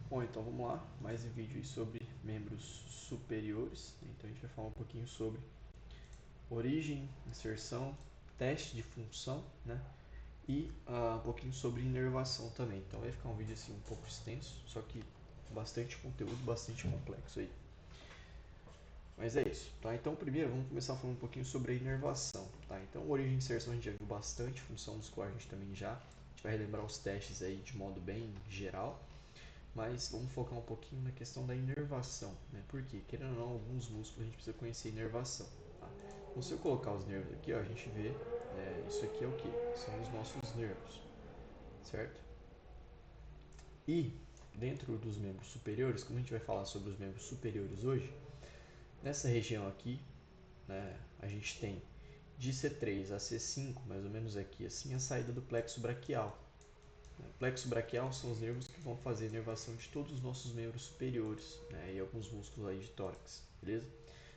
Bom, então vamos lá, mais um vídeo aí sobre membros superiores. Então a gente vai falar um pouquinho sobre origem, inserção, teste de função, né? E um pouquinho sobre inervação também. Então vai ficar um vídeo assim um pouco extenso, só que bastante conteúdo, bastante complexo aí. Mas é isso, tá? Então primeiro vamos começar falando um pouquinho sobre a inervação, tá? Então origem e inserção a gente já viu bastante, função muscular a gente também já. A gente vai relembrar os testes aí de modo bem geral. Mas vamos focar um pouquinho na questão da inervação, né? Porque, querendo ou não, alguns músculos a gente precisa conhecer a inervação. Tá? Então, se eu colocar os nervos aqui, ó, a gente vê, isso aqui é o que? São os nossos nervos, certo? E, dentro dos membros superiores, como a gente vai falar sobre os membros superiores hoje, nessa região aqui, né, a gente tem de C3 a C5, mais ou menos aqui, assim, a saída do plexo braquial. O plexo braquial são os nervos que vão fazer a inervação de todos os nossos membros superiores, né, e alguns músculos aí de tórax, beleza?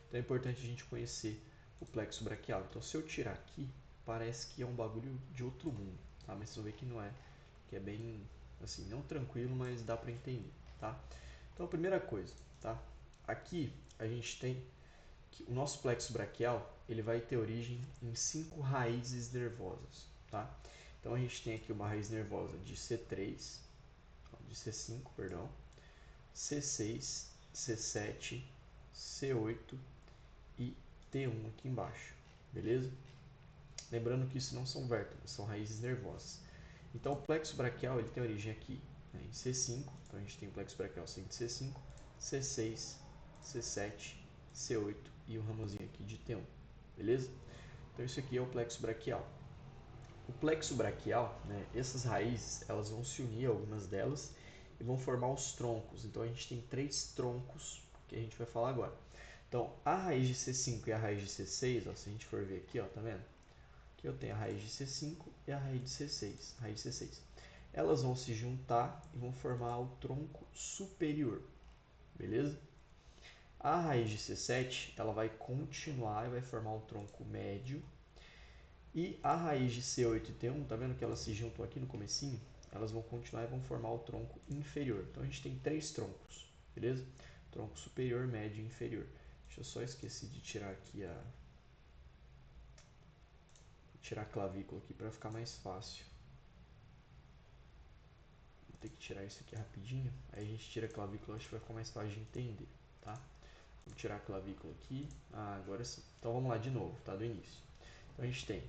Então é importante a gente conhecer o plexo braquial. Então se eu tirar aqui, parece que é um bagulho de outro mundo, tá? Mas vocês vão ver que não é, que é bem, assim, não tranquilo, mas dá para entender, tá? Então a primeira coisa, tá? Aqui a gente tem que o nosso plexo braquial, ele vai ter origem em 5 raízes nervosas, tá? Então a gente tem aqui uma raiz nervosa de C3, de C5, perdão, C6, C7, C8 e T1 aqui embaixo, beleza? Lembrando que isso não são vértebras, são raízes nervosas. Então o plexo braquial ele tem origem aqui, né, em C5, então a gente tem o plexo braquial saindo de C5, C6, C7, C8 e o ramozinho aqui de T1, beleza? Então isso aqui é o plexo braquial. O plexo braquial, né, essas raízes, elas vão se unir, algumas delas, e vão formar os troncos. Então a gente tem 3 troncos que a gente vai falar agora. Então a raiz de C5 e a raiz de C6, ó, se a gente for ver aqui, ó, tá vendo? Aqui eu tenho a raiz de C5 e a raiz de C6. Raiz de C6. Elas vão se juntar e vão formar o tronco superior, beleza? A raiz de C7, ela vai continuar e vai formar o tronco médio. E a raiz de C8 e T1, tá vendo que elas se juntam aqui no comecinho? Elas vão continuar e vão formar o tronco inferior. Então a gente tem 3 troncos, beleza? Tronco superior, médio e inferior. Deixa eu só esquecer de tirar aqui tirar a clavícula aqui para ficar mais fácil. Vou ter que tirar isso aqui rapidinho. Aí a gente tira a clavícula, acho que vai ficar mais fácil de entender, tá? Vou tirar a clavícula aqui. Ah, agora sim. Então vamos lá de novo, tá? Do início. Então a gente tem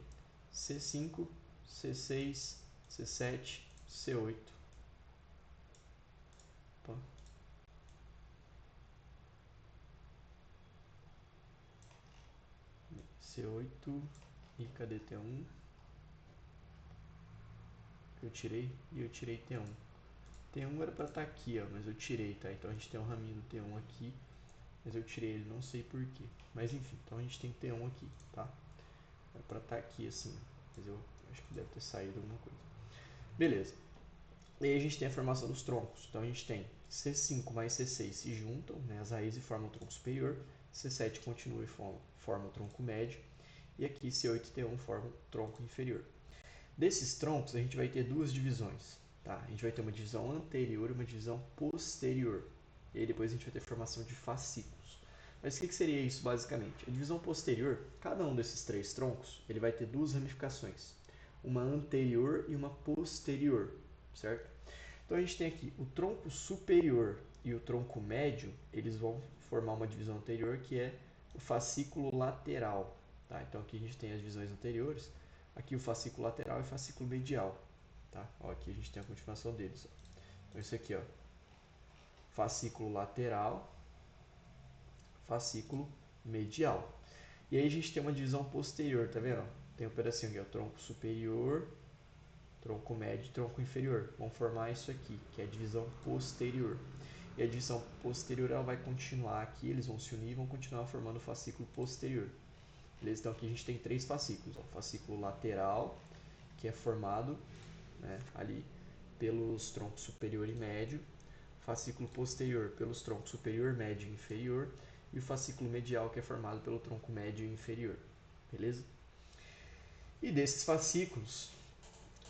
C5, C6, C7, C8. Opa. C8 e cadê T1? Eu tirei e eu tirei T1. T1 era para estar aqui, ó, mas eu tirei, tá? Então a gente tem um raminho do T1 aqui, mas eu tirei ele, não sei porquê. Mas enfim, então a gente tem T1 aqui, tá? É para estar aqui assim, mas eu acho que deve ter saído alguma coisa. Beleza. E aí a gente tem a formação dos troncos. Então a gente tem C5 mais C6 se juntam, né, as raízes formam o tronco superior, C7 continua e forma o tronco médio, e aqui C8 e T1 formam o tronco inferior. Desses troncos a gente vai ter duas divisões, tá? A gente vai ter uma divisão anterior e uma divisão posterior. E aí depois a gente vai ter formação de fascículos. Mas o que seria isso basicamente? A divisão posterior, cada um desses 3 troncos, ele vai ter duas ramificações, uma anterior e uma posterior, certo? Então a gente tem aqui o tronco superior e o tronco médio, eles vão formar uma divisão anterior que é o fascículo lateral, tá? Então aqui a gente tem as divisões anteriores, aqui o fascículo lateral e o fascículo medial, tá? Ó, aqui a gente tem a continuação deles. Ó. Então isso aqui, ó, fascículo lateral, fascículo medial. E aí a gente tem uma divisão posterior, tá vendo? Tem um pedacinho aqui, ó, tronco superior, tronco médio e tronco inferior. Vão formar isso aqui, que é a divisão posterior. E a divisão posterior ela vai continuar aqui, eles vão se unir e vão continuar formando o fascículo posterior. Beleza? Então aqui a gente tem 3 fascículos. Ó. O fascículo lateral, que é formado, né, ali pelos troncos superior e médio. Fascículo posterior pelos troncos superior, médio e inferior. E o fascículo medial, que é formado pelo tronco médio e inferior. Beleza? E desses fascículos,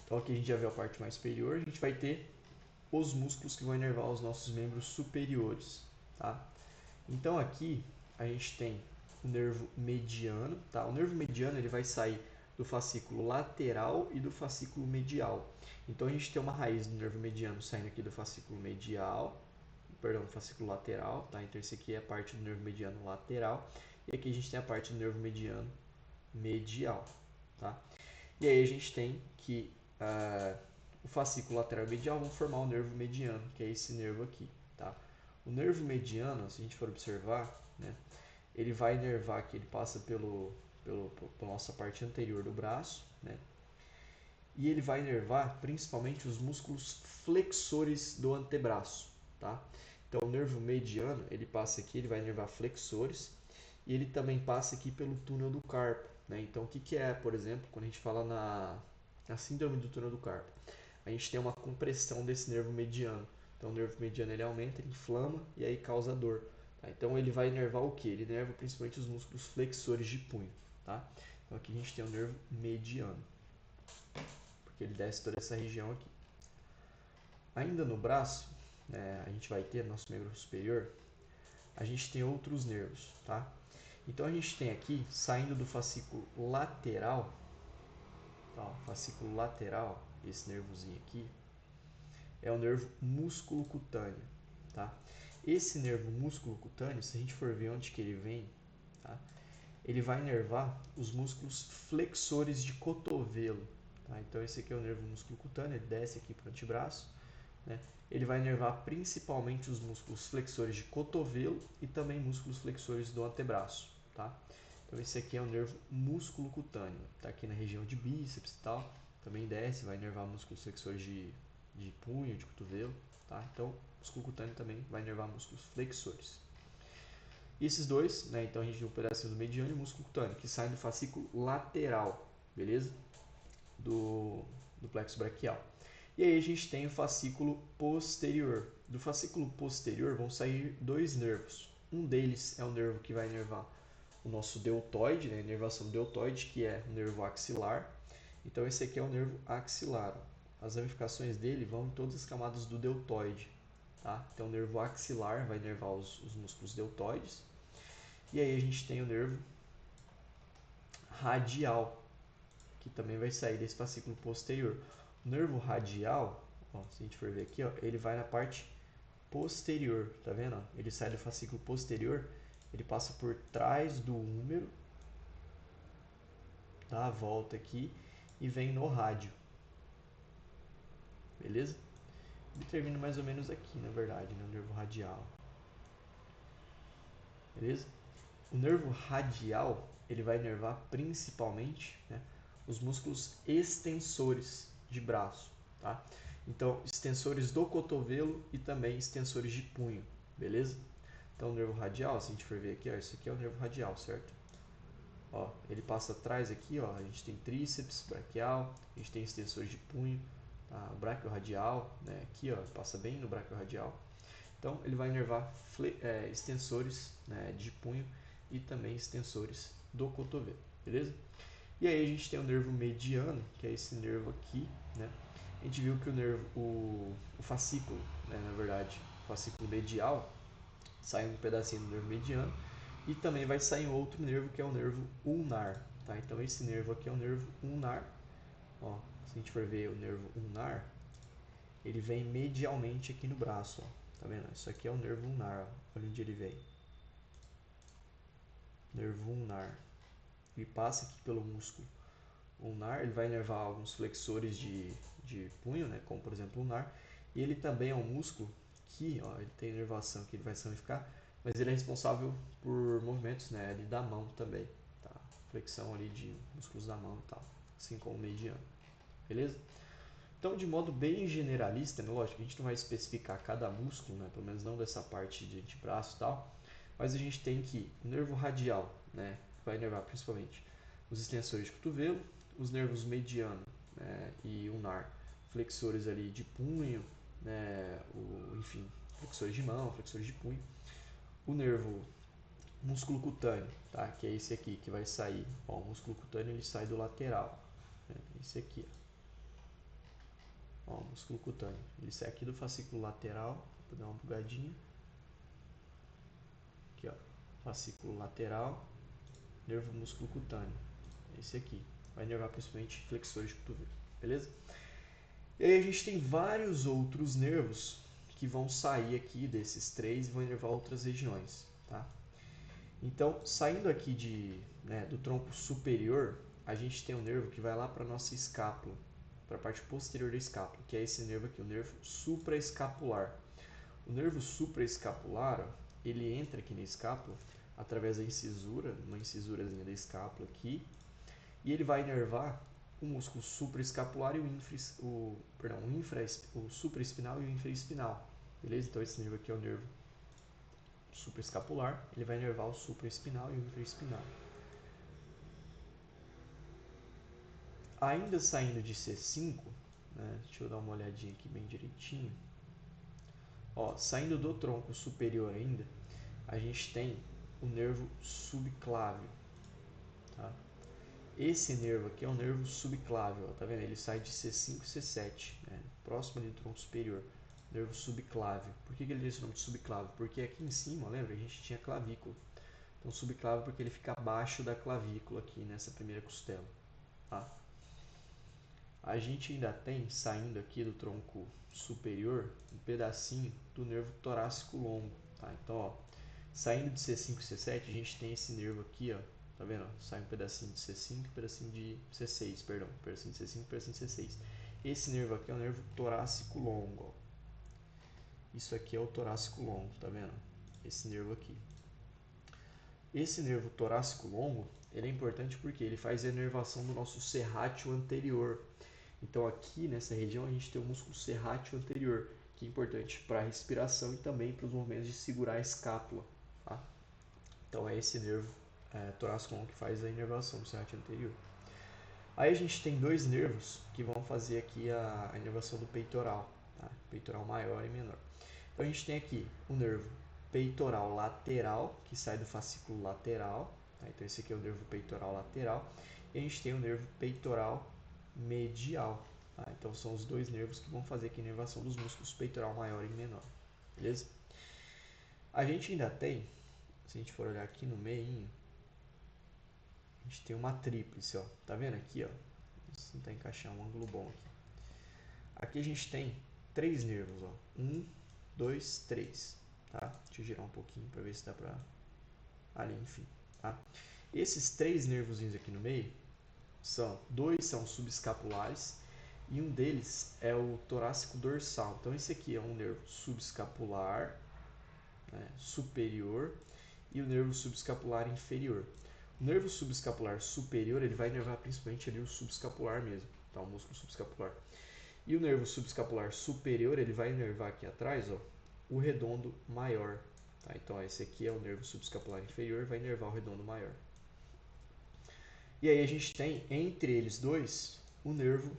então aqui a gente já vê a parte mais superior, a gente vai ter os músculos que vão inervar os nossos membros superiores, tá? Então aqui a gente tem o nervo mediano, tá? O nervo mediano ele vai sair do fascículo lateral e do fascículo medial. Então a gente tem uma raiz do nervo mediano saindo aqui do fascículo medial, perdão, do fascículo lateral, tá? Então esse aqui é a parte do nervo mediano lateral e aqui a gente tem a parte do nervo mediano medial, tá? E aí a gente tem que o fascículo lateral e medial vão formar o nervo mediano, que é esse nervo aqui, tá? O nervo mediano, se a gente for observar, né, ele vai inervar aqui, ele passa pela nossa parte anterior do braço, né, e ele vai inervar principalmente os músculos flexores do antebraço, tá? Então o nervo mediano, ele passa aqui, ele vai inervar flexores, e ele também passa aqui pelo túnel do carpo, né? Então o que é, por exemplo, quando a gente fala na síndrome do túnel do carpo? A gente tem uma compressão desse nervo mediano. Então o nervo mediano ele aumenta, ele inflama e aí causa dor. Tá? Então ele vai inervar o que? Ele inerva principalmente os músculos flexores de punho. Tá? Então aqui a gente tem o nervo mediano, porque ele desce toda essa região aqui. Ainda no braço, né, a gente vai ter, nosso membro superior, a gente tem outros nervos. Tá? Então a gente tem aqui, saindo do fascículo lateral, tá? Fascículo lateral, esse nervozinho aqui, é o nervo músculo cutâneo, tá? Esse nervo músculo cutâneo, se a gente for ver onde que ele vem, tá? Ele vai inervar os músculos flexores de cotovelo, tá? Então esse aqui é o nervo músculo cutâneo, ele desce aqui para o antebraço, né? Ele vai inervar principalmente os músculos flexores de cotovelo e também músculos flexores do antebraço, tá? Então esse aqui é o nervo músculo cutâneo, tá aqui na região de bíceps e tal, também desce, vai inervar músculos flexores de punho, de cotovelo, tá? Então o músculo cutâneo também vai inervar músculos flexores. E esses dois, né? Então a gente tem o pedacinho do mediano e o músculo cutâneo, que saem do fascículo lateral, beleza? Do plexo braquial. E aí a gente tem o fascículo posterior. Do fascículo posterior vão sair dois nervos. Um deles é o nervo que vai inervar o nosso deltoide, né? A inervação do deltoide, que é o nervo axilar. Então esse aqui é o nervo axilar. As ramificações dele vão em todas as camadas do deltoide. Tá? Então o nervo axilar vai inervar os músculos deltoides. E aí a gente tem o nervo radial, que também vai sair desse fascículo posterior. O nervo radial, ó, se a gente for ver aqui, ó, ele vai na parte posterior, tá vendo? Ele sai do fascículo posterior, ele passa por trás do úmero, dá a volta aqui e vem no rádio, beleza? Ele termina mais ou menos aqui, na verdade, no nervo radial, beleza? O nervo radial, ele vai inervar principalmente, né, os músculos extensores de braço, tá? Então, extensores do cotovelo e também extensores de punho, beleza? Então, o nervo radial, se a gente for ver aqui, ó, isso aqui é o nervo radial, certo? Ó, ele passa atrás aqui, ó, a gente tem tríceps braquial, a gente tem extensores de punho, tá? O braquiorradial, né, aqui, ó, passa bem no braquiorradial. Então, ele vai inervar extensores, né, de punho e também extensores do cotovelo, beleza? E aí a gente tem o nervo mediano, que é esse nervo aqui, né? A gente viu que o fascículo, né, na verdade, o fascículo medial, sai um pedacinho do nervo mediano e também vai sair um outro nervo que é o nervo ulnar, tá? Então esse nervo aqui é o nervo ulnar, ó, se a gente for ver o nervo ulnar, ele vem medialmente aqui no braço, ó, tá vendo? Isso aqui é o nervo ulnar, ó, olha onde ele vem. Nervo ulnar. Ele passa aqui pelo músculo ulnar, ele vai inervar alguns flexores de punho, né, como por exemplo o ulnar, e ele também é um músculo que, ó, ele tem inervação que ele vai se ramificar, mas ele é responsável por movimentos, né, ali da mão também, tá? Flexão ali de músculos da mão e tal, assim como o mediano, beleza? Então, de modo bem generalista, né, lógico, a gente não vai especificar cada músculo, né, pelo menos não dessa parte de braço e tal, mas a gente tem que o nervo radial, né, vai inervar principalmente os extensores de cotovelo, os nervos mediano, né, e ulnar, flexores ali de punho, né, enfim, flexores de mão, flexores de punho, o nervo músculo cutâneo, tá, que é esse aqui que vai sair, ó, o músculo cutâneo ele sai do lateral, né, esse aqui, ó. Ó, músculo cutâneo. Ele sai aqui do fascículo lateral, vou dar uma bugadinha. Aqui, ó, fascículo lateral, nervo músculo cutâneo. Esse aqui. Vai nervar principalmente flexores de cotovelo, beleza? E aí a gente tem vários outros nervos que vão sair aqui desses três e vão nervar outras regiões, tá? Então, saindo aqui do tronco superior, a gente tem um nervo que vai lá para a nossa escápula, para a parte posterior da escápula, que é esse nervo aqui, o nervo supraescapular. O nervo supraescapular, ó, ele entra aqui na escápula através da incisura, uma incisurazinha da escápula aqui, e ele vai inervar o músculo supraescapular e o supraespinal e o infraespinal. Beleza? Então esse nervo aqui é o nervo supraescapular, ele vai inervar o supraespinal e o infraespinal. Ainda saindo de C5, né, deixa eu dar uma olhadinha aqui bem direitinho. Ó, saindo do tronco superior ainda, a gente tem o nervo subclávio. Tá? Esse nervo aqui é um nervo subclávio, ó, tá vendo? Ele sai de C5 e C7, né, próximo ali do tronco superior. Nervo subclávio. Por que ele tem esse nome de subclávio? Porque aqui em cima, lembra, a gente tinha clavícula. Então subclávio porque ele fica abaixo da clavícula aqui nessa primeira costela. Tá? A gente ainda tem, saindo aqui do tronco superior, um pedacinho do nervo torácico longo. Tá? Então, ó, saindo de C5 e C7, a gente tem esse nervo aqui, ó, tá vendo? Sai um pedacinho de C5 e um pedacinho de C6, perdão. Um pedacinho de C5 e um pedacinho de C6. Esse nervo aqui é o nervo torácico longo, ó. Isso aqui é o torácico longo, tá vendo? Esse nervo aqui. Esse nervo torácico longo, ele é importante porque ele faz a inervação do nosso serrátil anterior. Então aqui nessa região a gente tem o músculo serrátil anterior, que é importante para a respiração e também para os movimentos de segurar a escápula. Tá? Então é esse nervo torácico longo que faz a inervação do serrátil anterior. Aí a gente tem dois nervos que vão fazer aqui a inervação do peitoral, tá? Peitoral maior e menor. Então a gente tem aqui o nervo peitoral lateral, que sai do fascículo lateral, tá? Então esse aqui é o nervo peitoral lateral, e a gente tem o nervo peitoral medial, tá? Então são os dois nervos que vão fazer aqui a inervação dos músculos peitoral maior e menor, beleza? A gente ainda tem, se a gente for olhar aqui no meio, a gente tem uma tríplice, ó. Tá vendo aqui, ó? Vou tentar encaixar um ângulo bom aqui. Aqui a gente tem três nervos, ó. 1, 2, 3. Tá? Deixa eu girar um pouquinho para ver se dá para... Ali, enfim. Tá? Esses três nervozinhos aqui no meio, dois são subescapulares e um deles é o torácico dorsal. Então esse aqui é um nervo subescapular, né, superior, e o nervo subescapular inferior. O nervo subescapular superior, ele vai inervar principalmente ali o subescapular mesmo, tá? O músculo subescapular. E o nervo subescapular superior, ele vai inervar aqui atrás, ó, o redondo maior. Tá? Então, esse aqui é o nervo subescapular inferior, vai inervar o redondo maior. E aí a gente tem, entre eles dois, o nervo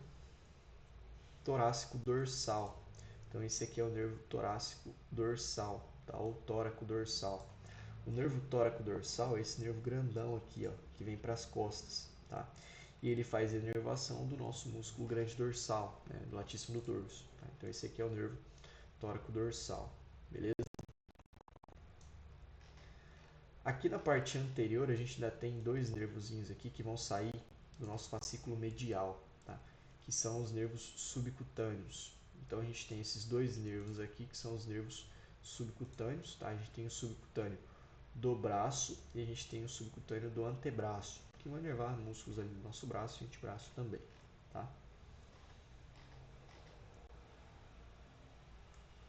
torácico dorsal. Então, esse aqui é o nervo torácico dorsal, tá? Ou tóraco dorsal. O nervo tóraco dorsal é esse nervo grandão aqui, ó, que vem para as costas, tá? E ele faz a inervação do nosso músculo grande dorsal, né, do latíssimo do dorso. Tá? Então esse aqui é o nervo tóraco dorsal, beleza? Aqui na parte anterior a gente ainda tem dois nervozinhos aqui que vão sair do nosso fascículo medial, tá? Que são os nervos subcutâneos. Então a gente tem esses dois nervos aqui que são os nervos subcutâneos, tá? A gente tem o subcutâneo do braço e a gente tem o subcutâneo do antebraço, que vão inervar músculos ali do nosso braço e antebraço também, tá?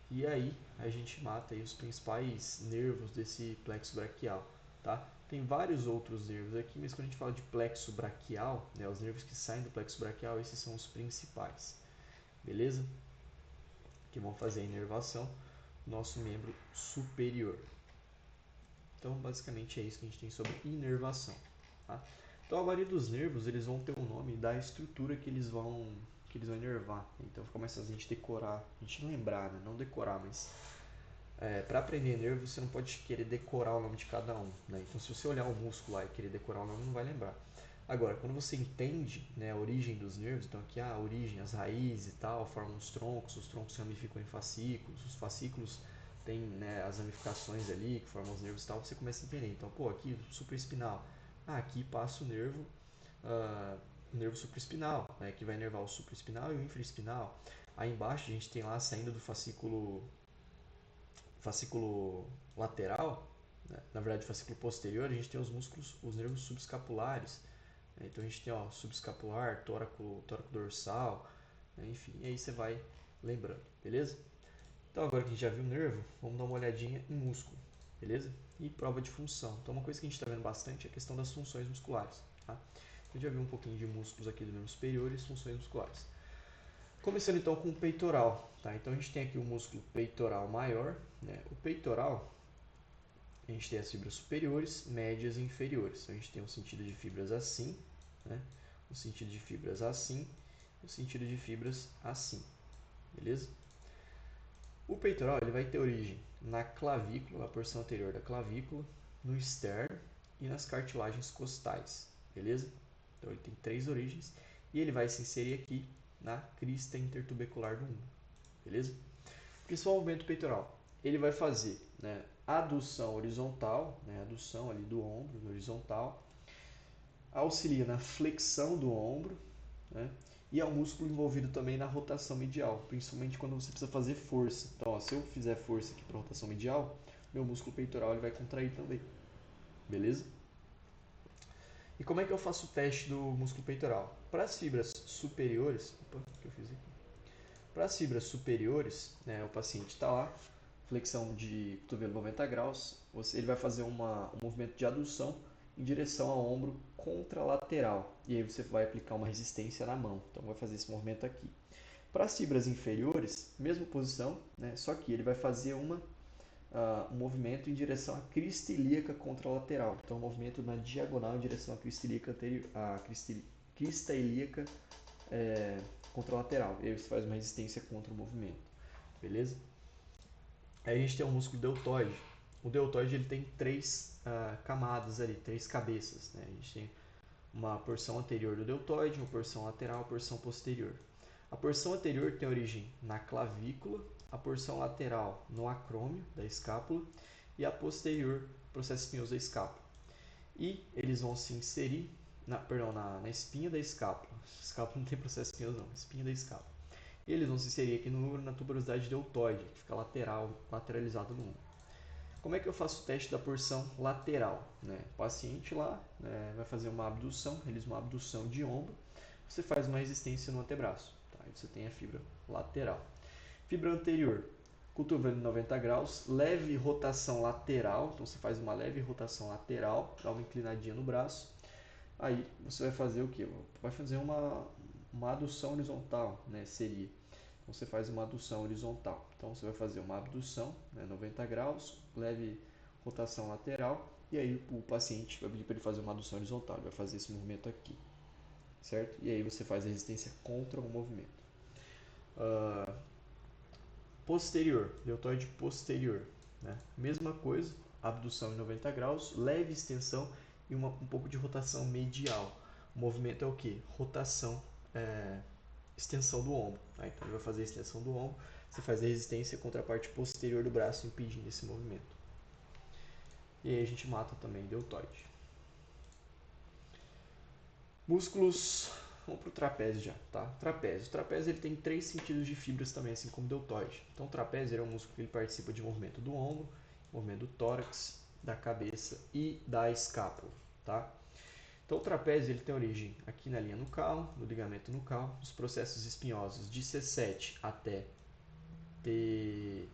E aí a gente mata aí os principais nervos desse plexo braquial, tá? Tem vários outros nervos aqui, mas quando a gente fala de plexo braquial, né, os nervos que saem do plexo braquial, esses são os principais, beleza? Que vão fazer a inervação do nosso membro superior. Então, basicamente é isso que a gente tem sobre inervação, tá? Então, a maioria dos nervos, eles vão ter um nome da estrutura que eles vão inervar. Então, fica mais fácil a gente decorar, a gente lembrar, né? Não decorar, mas para aprender nervo, você não pode querer decorar o nome de cada um, né? Então, se você olhar o músculo lá e querer decorar o nome, não vai lembrar. Agora, quando você entende, né, a origem dos nervos, então aqui a origem, as raízes e tal, formam os troncos ramificam em fascículos, os fascículos têm, né, as ramificações ali que formam os nervos e tal, você começa a entender. Então, pô, aqui supraespinal, aqui passa o nervo supraespinal, né, que vai inervar o supraespinal e o infraespinal. Aí embaixo a gente tem lá saindo do fascículo lateral, né, na verdade fascículo posterior, a gente tem os músculos, os nervos subescapulares. Né, então a gente tem ó, subescapular, tóraco dorsal, né, enfim, e aí você vai lembrando, beleza? Então agora que a gente já viu o nervo, vamos dar uma olhadinha em músculo, beleza? E prova de função. Então uma coisa que a gente está vendo bastante é a questão das funções musculares. Tá? A gente já viu um pouquinho de músculos aqui do membro superior e funções musculares. Começando então com o peitoral. Tá? Então a gente tem aqui o músculo peitoral maior. Né? O peitoral, a gente tem as fibras superiores, médias e inferiores. Então a gente tem um sentido de fibras assim, né? Um sentido de fibras assim, e um sentido de fibras assim. Beleza? O peitoral ele vai ter origem na clavícula, na porção anterior da clavícula, no externo e nas cartilagens costais, beleza? Então ele tem 3 origens e ele vai se inserir aqui na crista intertubercular do umbo, beleza? Principal movimento peitoral, ele vai fazer, né, adução horizontal, né, adução ali do ombro horizontal, auxilia na flexão do ombro, né? E é um músculo envolvido também na rotação medial, principalmente quando você precisa fazer força. Então, ó, se eu fizer força aqui para rotação medial, meu músculo peitoral ele vai contrair também, beleza? E como é que eu faço o teste do músculo peitoral? Para as fibras superiores, opa, o que eu fiz aqui? Para as fibras superiores, né, o paciente está lá, flexão de cotovelo 90 graus, ele vai fazer um movimento de adução em direção ao ombro contralateral. E aí você vai aplicar uma resistência na mão. Então vai fazer esse movimento aqui. Para as fibras inferiores, mesma posição, né? Só que ele vai fazer um movimento em direção à crista ilíaca contralateral. Então, um movimento na diagonal em direção à crista ilíaca, crista ilíaca contralateral. E aí você faz uma resistência contra o movimento. Beleza? Aí a gente tem o músculo deltoide. O deltoide ele tem 3 camadas ali, 3 cabeças. Né? A gente tem uma porção anterior do deltoide, uma porção lateral, uma porção posterior. A porção anterior tem origem na clavícula, a porção lateral no acrômio da escápula e a posterior, processo espinhoso da escápula. E eles vão se inserir na espinha da escápula. A escápula não tem processo espinhoso não, espinha da escápula. E eles vão se inserir aqui no núcleo na tuberosidade deltoide, que fica lateralizado no úmero. Como é que eu faço o teste da porção lateral? Né? O paciente lá, né, vai fazer uma abdução, realiza uma abdução de ombro, você faz uma resistência no antebraço. Tá? Aí você tem a fibra lateral. Fibra anterior, cotovelo 90 graus, leve rotação lateral, então você faz uma leve rotação lateral, dá uma inclinadinha no braço. Aí você vai fazer o que? Vai fazer uma adução horizontal, né? Seria. Então você faz uma adução horizontal. Então você vai fazer uma abdução, né, 90 graus, leve rotação lateral, e aí o paciente vai pedir para ele fazer uma adução horizontal, ele vai fazer esse movimento aqui, certo? E aí você faz a resistência contra o movimento. Posterior, deltoide posterior, né? Mesma coisa, abdução em 90 graus, leve extensão e um pouco de rotação medial. O movimento é o que? Rotação, extensão do ombro. Tá? Então ele vai fazer a extensão do ombro, você faz a resistência contra a parte posterior do braço, impedindo esse movimento. E aí a gente mata também o deltoide. Músculos, vamos para o trapézio já, tá? Trapézio. O trapézio ele tem 3 sentidos de fibras também, assim como o deltoide. Então o trapézio é um músculo que ele participa de movimento do ombro, movimento do tórax, da cabeça e da escápula, tá? Então o trapézio ele tem origem aqui na linha nucal, no ligamento nucal, nos processos espinhosos de C7 até T8,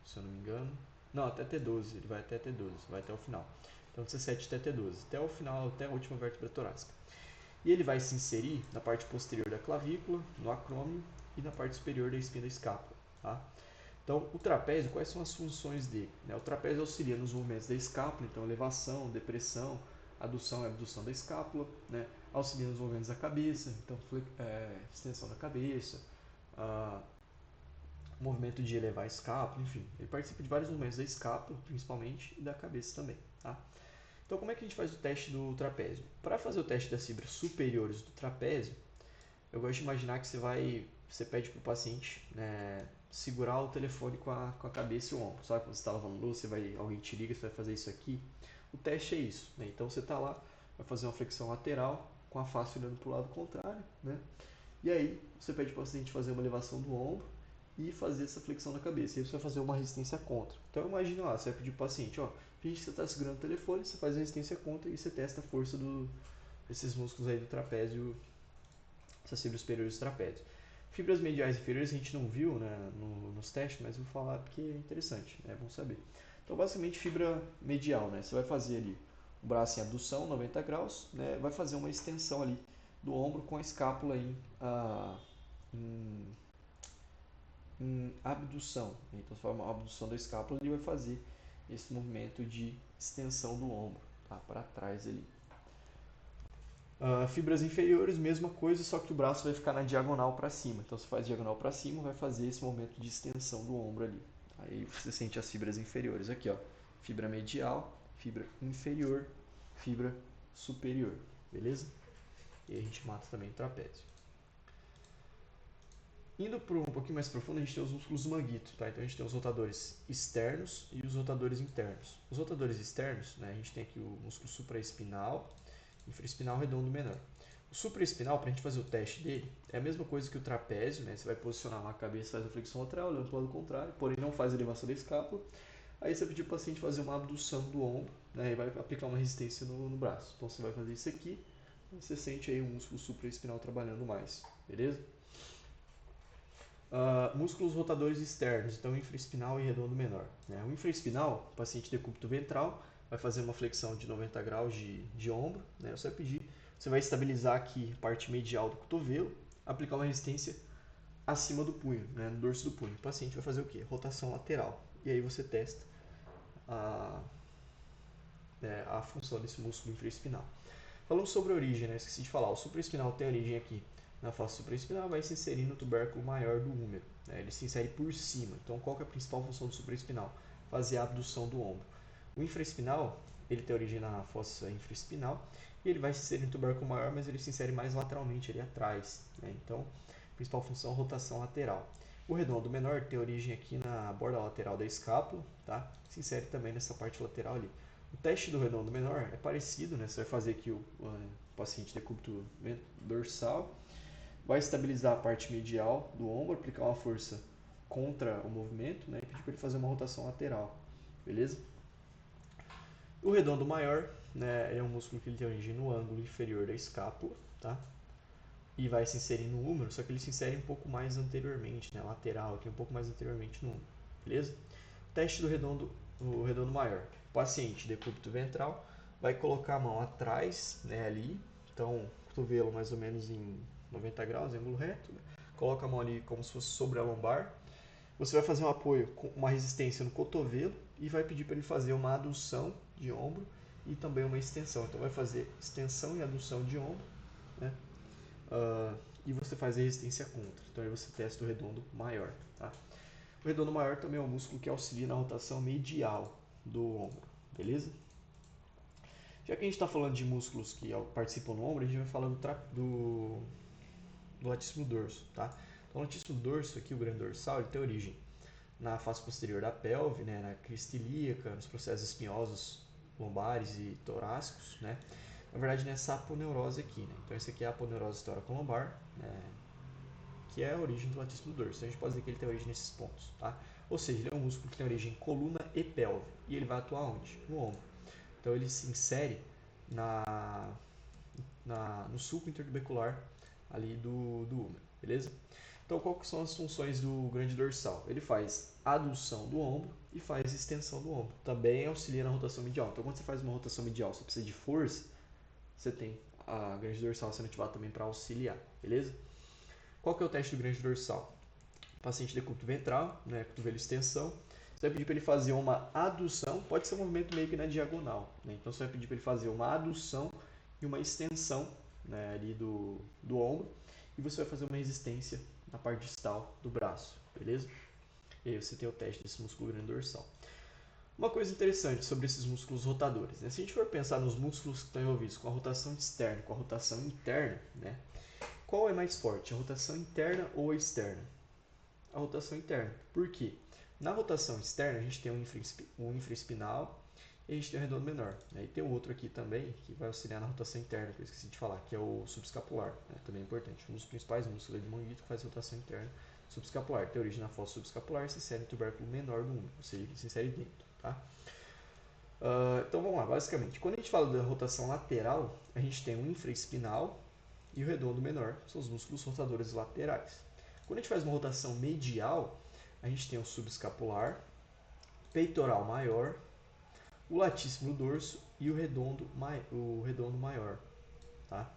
se eu não me engano. Não, até T12, ele vai até T12, vai até o final. Então de C7 até T12, até o final, até a última vértebra torácica. E ele vai se inserir na parte posterior da clavícula, no acrômio e na parte superior da espinha da escápula. Tá? Então, o trapézio, quais são as funções dele? O trapézio auxilia nos movimentos da escápula, então elevação, depressão, adução e abdução da escápula, né? Auxilia nos movimentos da cabeça, então extensão da cabeça, movimento de elevar a escápula, enfim. Ele participa de vários movimentos da escápula, principalmente, e da cabeça também. Tá? Então, como é que a gente faz o teste do trapézio? Para fazer o teste das fibras superiores do trapézio, eu gosto de imaginar que você pede para o paciente, né, segurar o telefone com a cabeça e o ombro. Sabe quando você está lavando louça, alguém te liga, você vai fazer isso aqui? O teste é isso, né? Então você está lá, vai fazer uma flexão lateral com a face olhando para o lado contrário, né? E aí você pede para o paciente fazer uma elevação do ombro e fazer essa flexão na cabeça. E aí você vai fazer uma resistência contra. Então imagina lá, você vai pedir para o paciente, ó, finge que você está segurando o telefone, você faz a resistência contra e você testa a força desses músculos aí do trapézio, essas fibras superiores do trapézio. Fibras mediais e inferiores a gente não viu, né, nos testes, mas vou falar porque é interessante, é bom saber. Então, basicamente, fibra medial, né, você vai fazer ali o braço em abdução, 90 graus, né, vai fazer uma extensão ali do ombro com a escápula em, em abdução. Então, você faz uma abdução da escápula e vai fazer esse movimento de extensão do ombro, tá, para trás ali. Fibras inferiores, mesma coisa, só que o braço vai ficar na diagonal para cima. Então, você faz diagonal para cima, vai fazer esse momento de extensão do ombro ali. Aí você sente as fibras inferiores aqui, ó. Fibra medial, fibra inferior, fibra superior, beleza? E a gente mata também o trapézio. Indo para um pouquinho mais profundo, a gente tem os músculos do manguito, tá? Então a gente tem os rotadores externos e os rotadores internos. Os rotadores externos, né, a gente tem aqui o músculo supraespinal, infraespinal redondo menor. O supraespinal, para a gente fazer o teste dele, é a mesma coisa que o trapézio, né? Você vai posicionar lá a cabeça, faz a flexão lateral, olhando para o lado contrário, porém não faz a elevação da escápula. Aí você vai pedir para o paciente fazer uma abdução do ombro, né? E vai aplicar uma resistência no braço. Então você vai fazer isso aqui, e você sente aí o músculo supraespinal trabalhando mais, beleza? Músculos rotadores externos, então infraespinal e redondo menor. Né? O infraespinal, o paciente decúbito ventral, vai fazer uma flexão de 90 graus de ombro. Né? Você vai pedir, você vai estabilizar aqui a parte medial do cotovelo, aplicar uma resistência acima do punho, né? No dorso do punho. O paciente vai fazer o quê? Rotação lateral. E aí você testa a, a função desse músculo infraespinal. Falando sobre a origem, né? Esqueci de falar, o supraespinal tem origem aqui na face supraespinal, vai se inserir no tubérculo maior do húmero. Né? Ele se insere por cima. Então, qual que é a principal função do supraespinal? Fazer a abdução do ombro. O infraespinal, ele tem origem na fossa infraespinal e ele vai se inserir no tubérculo maior, mas ele se insere mais lateralmente ali atrás. Né? Então, principal função, rotação lateral. O redondo menor tem origem aqui na borda lateral da escápula, tá? Se insere também nessa parte lateral ali. O teste do redondo menor é parecido, né? Você vai fazer aqui o paciente decúbito dorsal, vai estabilizar a parte medial do ombro, aplicar uma força contra o movimento, né? E pedir para ele fazer uma rotação lateral, beleza? O redondo maior, né? É um músculo que ele tem origem no ângulo inferior da escápula, tá? E vai se inserir no húmero, só que ele se insere um pouco mais anteriormente, né? Lateral, aqui um pouco mais anteriormente no húmero, beleza? Teste do o redondo maior. O paciente decúbito ventral vai colocar a mão atrás, né, ali, então cotovelo mais ou menos em 90 graus, em ângulo reto, né? Coloca a mão ali como se fosse sobre a lombar. Você vai fazer um apoio com uma resistência no cotovelo e vai pedir para ele fazer uma adução de ombro e também uma extensão. Então vai fazer extensão e adução de ombro, né? E você faz a resistência contra. Então aí você testa o redondo maior, tá? O redondo maior também é um músculo que auxilia na rotação medial do ombro, beleza? Já que a gente está falando de músculos que participam no ombro, a gente vai falar do latíssimo dorso, tá? Então, o latíssimo dorso, aqui o grande dorsal, ele tem origem na face posterior da pelve, né, na crista ilíaca, nos processos espinhosos lombares e torácicos, né? Na verdade, nessa aponeurose aqui, né? Então, esse aqui é a aponeurose toracolombar, né? Que é a origem do latíssimo dorso. Então, a gente pode dizer que ele tem origem nesses pontos, tá? Ou seja, ele é um músculo que tem origem em coluna e pelve. E ele vai atuar onde? No ombro. Então, ele se insere no sulco intertubercular ali do húmero, beleza? Então, quais são as funções do grande dorsal? Ele faz adução do ombro e faz extensão do ombro. Também auxilia na rotação medial. Então, quando você faz uma rotação medial, você precisa de força, você tem a grande dorsal sendo ativada também para auxiliar, beleza? Qual que é o teste do grande dorsal? O paciente decúbito ventral, né, cotovelo extensão. Você vai pedir para ele fazer uma adução, pode ser um movimento meio que na diagonal. Né? Então, você vai pedir para ele fazer uma adução e uma extensão, né, ali do ombro. E você vai fazer uma resistência na parte distal do braço, beleza? E aí você tem o teste desse músculo grande dorsal. Uma coisa interessante sobre esses músculos rotadores, né? Se a gente for pensar nos músculos que estão envolvidos com a rotação externa e com a rotação interna, né? Qual é mais forte, a rotação interna ou a externa? A rotação interna. Por quê? Na rotação externa, a gente tem um infraespinal e a gente tem um redondo menor, né? E tem um outro aqui também que vai auxiliar na rotação interna, que eu esqueci de falar, que é o subescapular, né? Também é importante. Um dos principais músculos do manguito que faz rotação interna subescapular. Tem origem na fossa subescapular e se insere no tubérculo menor do úmero, ou seja, ele se insere dentro. Tá? Então vamos lá, basicamente. Quando a gente fala da rotação lateral, a gente tem o infraespinal e o redondo menor, são os músculos rotadores laterais. Quando a gente faz uma rotação medial, a gente tem o subescapular, peitoral maior, o latíssimo dorso e o redondo maior. Tá?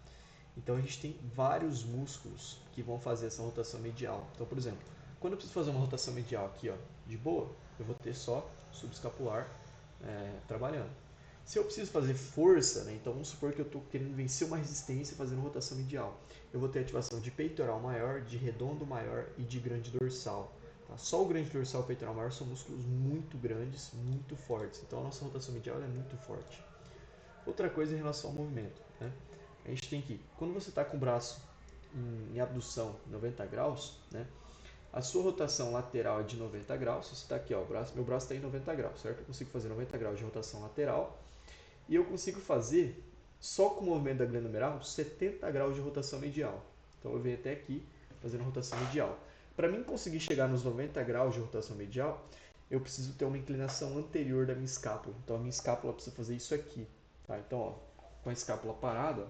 Então a gente tem vários músculos que vão fazer essa rotação medial. Então, por exemplo, quando eu preciso fazer uma rotação medial aqui, ó, de boa, eu vou ter só subescapular trabalhando. Se eu preciso fazer força, né, então vamos supor que eu estou querendo vencer uma resistência fazendo rotação medial. Eu vou ter ativação de peitoral maior, de redondo maior e de grande dorsal. Tá? Só o grande dorsal e o peitoral maior são músculos muito grandes, muito fortes. Então a nossa rotação medial é muito forte. Outra coisa em relação ao movimento. Né? A gente tem que, quando você está com o braço em abdução 90 graus, né, a sua rotação lateral é de 90 graus. Você está aqui, ó, meu braço está em 90 graus, certo? Eu consigo fazer 90 graus de rotação lateral e eu consigo fazer, só com o movimento da glândula numeral, 70 graus de rotação medial. Então eu venho até aqui fazendo rotação medial. Para mim conseguir chegar nos 90 graus de rotação medial, eu preciso ter uma inclinação anterior da minha escápula. Então a minha escápula precisa fazer isso aqui. Tá? Então, ó, com a escápula parada, ó,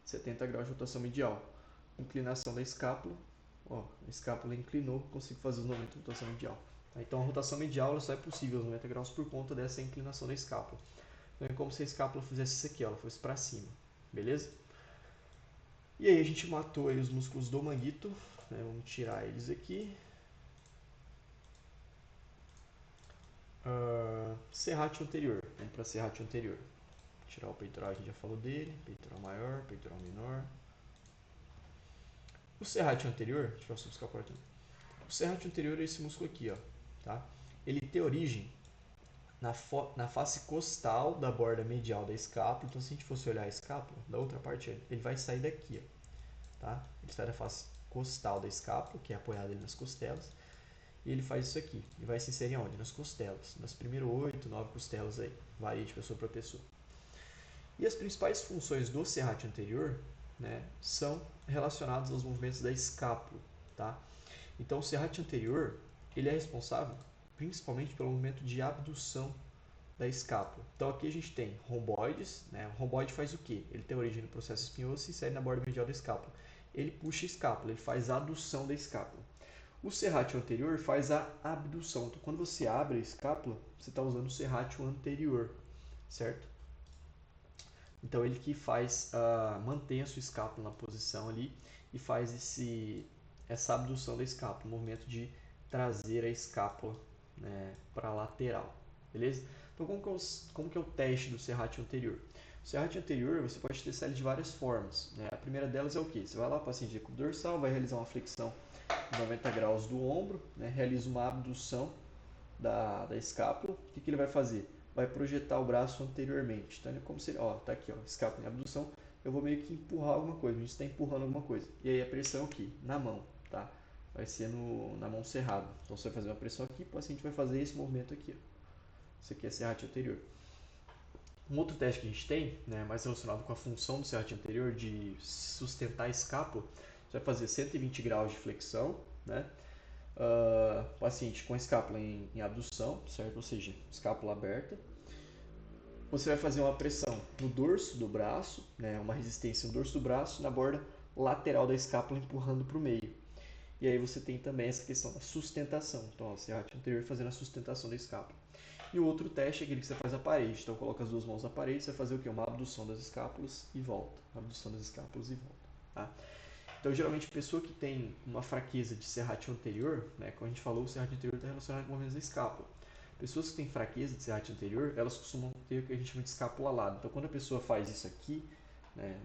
70 graus de rotação medial. Inclinação da escápula, ó, a escápula inclinou, consigo fazer os 90 de rotação medial. Tá? Então a rotação medial só é possível aos 90 graus por conta dessa inclinação da escápula. Então é como se a escápula fizesse isso aqui, ó, ela fosse para cima, beleza? E aí a gente matou aí os músculos do manguito, né? Vamos tirar eles aqui. Serrátil anterior, vamos para serrátil anterior. Tirar o peitoral, a gente já falou dele, peitoral maior, peitoral menor. O serrátil anterior, deixa eu subescapular aqui. O serrátil anterior é esse músculo aqui, ó, tá? Ele tem origem na face costal da borda medial da escápula. Então, se a gente fosse olhar a escápula, da outra parte, ele vai sair daqui, ó, tá? Ele sai da face costal da escápula, que é apoiada ali nas costelas, e ele faz isso aqui. Ele vai se inserir onde? Nas costelas, nas primeiras 8, 9 costelas aí, varia de pessoa para pessoa. E as principais funções do serrátil anterior, né, são relacionadas aos movimentos da escápula, tá? Então, o serrátil anterior, ele é responsável principalmente pelo movimento de abdução da escápula. Então, aqui a gente tem romboides, né? O romboide faz o quê? Ele tem origem no processo espinhoso e se insere na borda medial da escápula. Ele puxa a escápula, ele faz a adução da escápula. O serrátil anterior faz a abdução. Então, quando você abre a escápula, você está usando o serrátil anterior, certo? Então ele que faz, mantém a sua escápula na posição ali e faz essa abdução da escápula, o movimento de trazer a escápula, né, para a lateral, beleza? Então como que é o teste do serrátil anterior? O serrátil anterior você pode testar ele de várias formas, né? A primeira delas é o que? Você vai lá, paciente de dorsal, vai realizar uma flexão de 90 graus do ombro, né? Realiza uma abdução da escápula. O que ele vai fazer? Vai projetar o braço anteriormente. Então, é como se ele, ó, tá aqui, ó, escápula em abdução. Eu vou meio que empurrar alguma coisa. A gente está empurrando alguma coisa. E aí a pressão aqui, na mão, tá? Vai ser na mão cerrada. Então, você vai fazer uma pressão aqui, o paciente vai fazer esse movimento aqui, ó. Isso aqui é serrátil anterior. Um outro teste que a gente tem, né, mais relacionado com a função do serrátil anterior de sustentar a escápula, você vai fazer 120 graus de flexão, né? Paciente com a escápula em abdução, certo? Ou seja, escápula aberta. Você vai fazer uma pressão no dorso do braço, né? Uma resistência no dorso do braço, na borda lateral da escápula empurrando para o meio. E aí você tem também essa questão da sustentação. Então, ó, serrátil anterior fazendo a sustentação da escápula. E o outro teste é aquele que você faz a parede. Então, coloca as duas mãos na parede, você vai fazer o quê? Uma abdução das escápulas e volta. Abdução das escápulas e volta. Tá? Então, geralmente, pessoa que tem uma fraqueza de serrátil anterior, né, como a gente falou, o serrátil anterior está relacionado com movimentos da escápula. Pessoas que têm fraqueza de serrátil anterior, elas costumam ter o que a gente chama de escápula alada. Então, quando a pessoa faz isso aqui, né,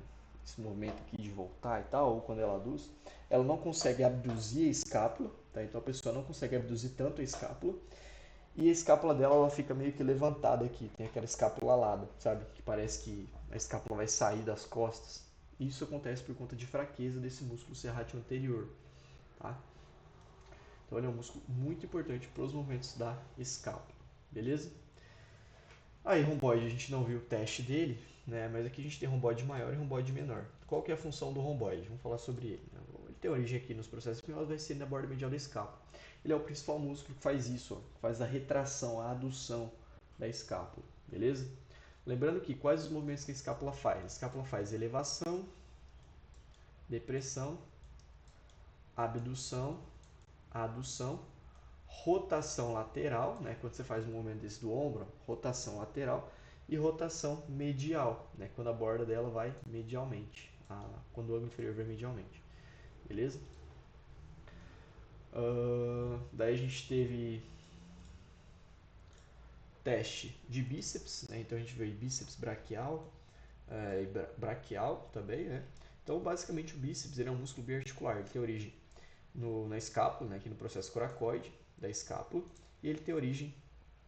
esse movimento aqui de voltar e tal, ou quando ela aduz, ela não consegue abduzir a escápula, tá? Então a pessoa não consegue abduzir tanto a escápula, E a escápula dela, ela fica meio que levantada aqui, tem aquela escápula alada, sabe? Que parece que a escápula vai sair das costas. Isso acontece por conta de fraqueza desse músculo serrátil anterior, tá? Então ele é um músculo muito importante para os movimentos da escápula, beleza? Aí romboide, a gente não viu o teste dele, né? Mas aqui a gente tem romboide maior e romboide menor. Qual que é a função do romboide? Vamos falar sobre ele, né? Ele tem origem aqui nos processos espinhosos, vai ser na borda medial da escápula. Ele é o principal músculo que faz isso, ó, que faz a retração, a adução da escápula, beleza? Lembrando que quais os movimentos que a escápula faz? A escápula faz elevação, depressão, abdução, adução, rotação lateral, né, quando você faz um movimento desse do ombro, rotação lateral, e rotação medial, né, quando a borda dela vai medialmente, quando o ângulo inferior vai medialmente, beleza? Daí a gente teve teste de bíceps, né, então a gente veio bíceps braquial e braquial também, né? Então basicamente o bíceps ele é um músculo biarticular, ele tem origem na escápula, né, aqui no processo coracoide da escápula, e ele tem origem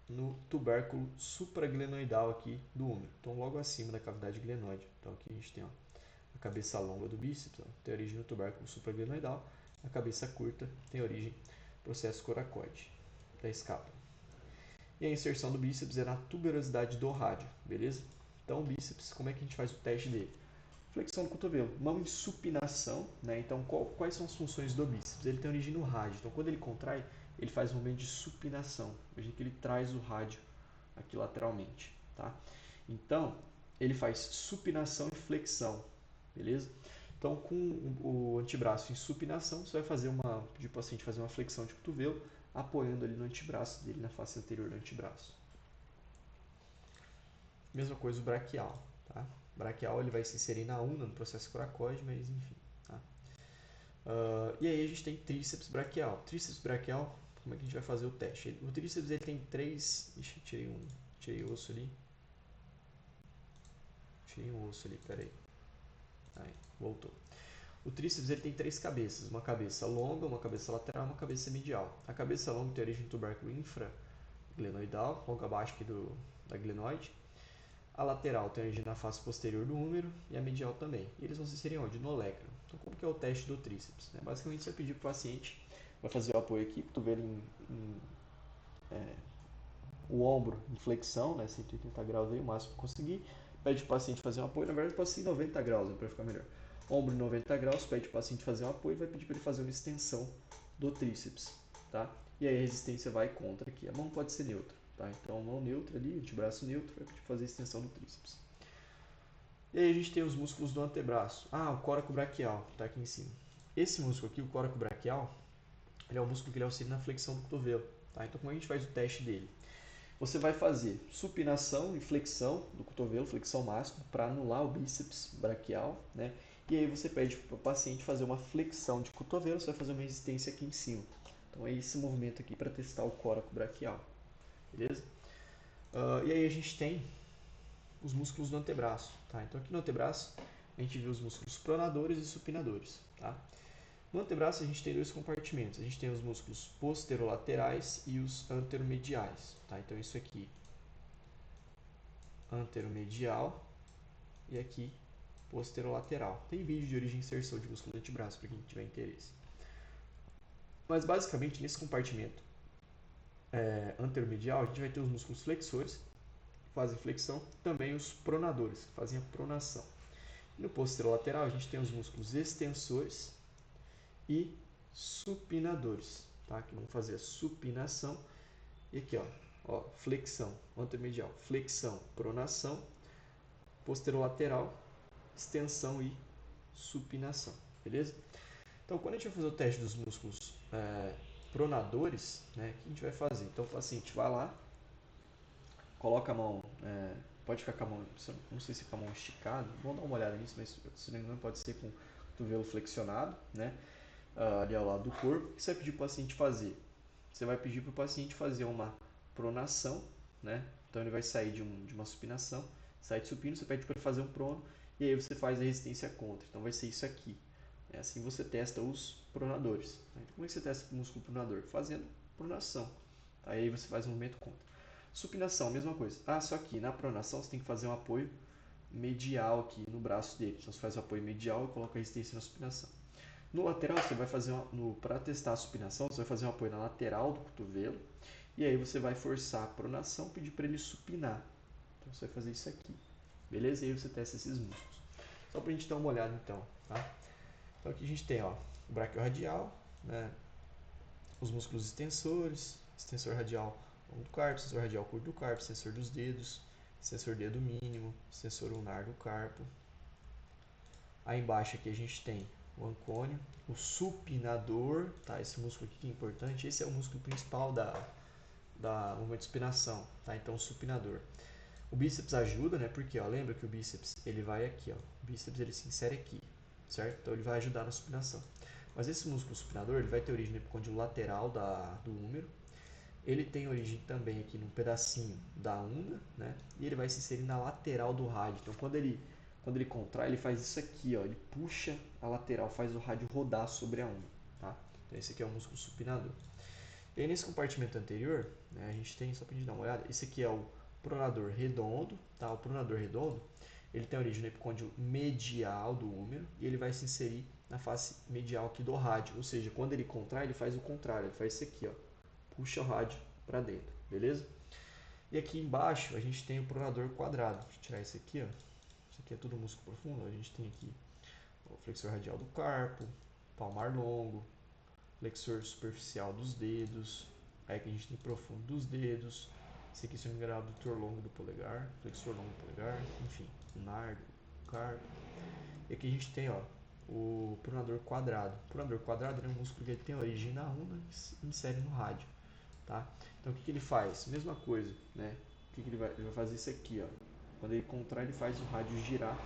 no tubérculo supraglenoidal aqui do húmero, então logo acima da cavidade glenoide. Então aqui a gente tem, ó, a cabeça longa do bíceps, ó, tem origem no tubérculo supraglenoidal, a cabeça curta tem origem no processo coracoide da escápula. E a inserção do bíceps é na tuberosidade do rádio, beleza? Então o bíceps, como é que a gente faz o teste dele? Flexão do cotovelo, mão em supinação, né? Então quais são as funções do bíceps? Ele tem origem no rádio, então quando ele contrai, ele faz um movimento de supinação, veja que ele traz o rádio aqui lateralmente, tá? Então ele faz supinação e flexão, beleza? Então com o antebraço em supinação, você vai fazer pedir para o paciente fazer uma flexão de cotovelo, apoiando ali no antebraço dele, na face anterior do antebraço. Mesma coisa o braquial, tá? O braquial ele vai se inserir na una, no processo coracoide, mas enfim, tá? E aí a gente tem tríceps braquial. Tríceps braquial, como é que a gente vai fazer o teste? O tríceps ele tem três... Ixi, tirei o osso ali. Tirei um osso ali, peraí. Aí, voltou. O tríceps ele tem três cabeças, uma cabeça longa, uma cabeça lateral e uma cabeça medial. A cabeça longa tem origem no tubérculo infraglenoidal, logo abaixo aqui da glenoide. A lateral tem origem na face posterior do húmero e a medial também. E eles vão se inserir onde? No olecranon. Então, como que é o teste do tríceps? Basicamente, você vai pedir para o paciente, vai fazer o apoio aqui, cotovelo o ombro em flexão, né, 180 graus aí, o máximo que conseguir. Pede para o paciente fazer um apoio, na verdade, pode ser em 90 graus, para ficar melhor. Ombro em 90 graus, pede para o paciente fazer um apoio e vai pedir para ele fazer uma extensão do tríceps, tá? E aí a resistência vai contra aqui. A mão pode ser neutra, tá? Então, mão neutra ali, antebraço neutro, vai pedir para fazer a extensão do tríceps. E aí a gente tem os músculos do antebraço. O coracobraquial, que está aqui em cima. Esse músculo aqui, o coracobraquial, ele é um músculo que ele auxilia na flexão do cotovelo, tá? Então, como a gente faz o teste dele? Você vai fazer supinação e flexão do cotovelo, flexão máxima, para anular o bíceps braquial, né? E aí você pede para o paciente fazer uma flexão de cotovelo, você vai fazer uma resistência aqui em cima. Então é esse movimento aqui para testar o coracobraquial, beleza? E aí a gente tem os músculos do antebraço, tá? Então aqui no antebraço a gente vê os músculos pronadores e supinadores, tá? No antebraço a gente tem dois compartimentos, a gente tem os músculos posterolaterais e os anteromediais, tá? Então isso aqui, anteromedial e aqui posterolateral. Tem vídeo de origem e inserção de músculo do antebraço para quem tiver interesse. Mas basicamente nesse compartimento anteromedial a gente vai ter os músculos flexores, que fazem flexão, também os pronadores, que fazem a pronação. No posterolateral a gente tem os músculos extensores e supinadores, tá? Que vão fazer a supinação. E aqui, ó, flexão, anteromedial, flexão, pronação, posterolateral, extensão e supinação, beleza? Então, quando a gente vai fazer o teste dos músculos pronadores, né, o que a gente vai fazer? Então, o paciente vai lá, coloca a mão, pode ficar com a mão, não sei se com a mão esticada, vamos dar uma olhada nisso, mas se não me engano pode ser com o cotovelo flexionado, né, ali ao lado do corpo. O que você vai pedir para o paciente fazer? Você vai pedir para o paciente fazer uma pronação, né? Então ele vai sair de uma supinação, sai de supino, você pede para ele fazer um prono e aí você faz a resistência contra. Então vai ser isso aqui. Assim você testa os pronadores. Então, como é que você testa o músculo pronador? Fazendo pronação. Aí você faz o movimento contra. Supinação, mesma coisa. Ah, só que na pronação você tem que fazer um apoio medial aqui no braço dele. Então você faz o apoio medial e coloca a resistência na supinação. No lateral, você vai fazer para testar a supinação, você vai fazer um apoio na lateral do cotovelo e aí você vai forçar a pronação, pedir para ele supinar. Então você vai fazer isso aqui, beleza? E aí você testa esses músculos. Só para a gente dar uma olhada então, tá? Então aqui a gente tem, ó, o braquiorradial, né? Os músculos extensores, extensor radial longo do carpo, extensor radial curto do carpo, extensor dos dedos, extensor dedo mínimo, extensor ulnar do carpo. Aí embaixo aqui a gente tem o ancônio, o supinador, tá? Esse músculo aqui que é importante, esse é o músculo principal da movimento de supinação, tá? Então o supinador. O bíceps ajuda, né? Porque, ó, lembra que o bíceps ele vai aqui, ó. O bíceps ele se insere aqui, certo? Então ele vai ajudar na supinação. Mas esse músculo supinador ele vai ter origem no epicôndilo lateral do húmero. Ele tem origem também aqui num pedacinho da una, né? E ele vai se inserir na lateral do rádio. Então quando ele contrai, ele faz isso aqui, ó. Ele puxa a lateral, faz o rádio rodar sobre a una, tá? Então esse aqui é o músculo supinador. E aí nesse compartimento anterior, né, a gente tem, só para a gente dar uma olhada, esse aqui é o pronador redondo, tá? O pronador redondo, ele tem origem no epicôndilo medial do húmero e ele vai se inserir na face medial aqui do rádio, ou seja, quando ele contrai, ele faz o contrário, ele faz isso aqui, ó, puxa o rádio para dentro, beleza? E aqui embaixo a gente tem o pronador quadrado. Deixa eu tirar esse aqui, ó. Isso aqui é tudo músculo profundo. A gente tem aqui o flexor radial do carpo, palmar longo, flexor superficial dos dedos, aí que a gente tem profundo dos dedos, esse aqui se não me engano é o abdutor longo do polegar, flexor longo do polegar, enfim, lunar do carpo. E aqui a gente tem, ó, o pronador quadrado. O pronador quadrado é um músculo que ele tem origem na una e se insere no rádio, tá? Então o que ele faz? Mesma coisa, né? O que ele vai fazer isso aqui, ó. Quando ele contrai, ele faz o rádio girar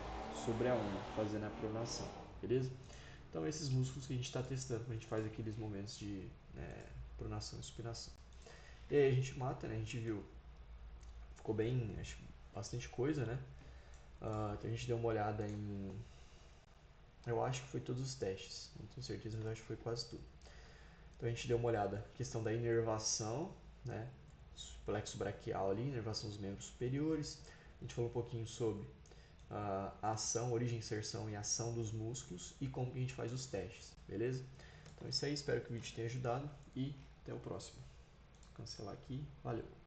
sobre a una, fazendo a pronação, beleza? Então, esses músculos que a gente está testando quando a gente faz aqueles momentos de pronação e supinação. E aí a gente mata, né? A gente viu, ficou bem, acho, bastante coisa, né? Então a gente deu uma olhada em, eu acho que foi todos os testes, não tenho certeza, mas acho que foi quase tudo. Então a gente deu uma olhada na questão da inervação, né? Plexo braquial ali, inervação dos membros superiores. A gente falou um pouquinho sobre a ação, origem, inserção e ação dos músculos e como que a gente faz os testes, beleza? Então é isso aí, espero que o vídeo tenha ajudado e até o próximo. Vou cancelar aqui, valeu!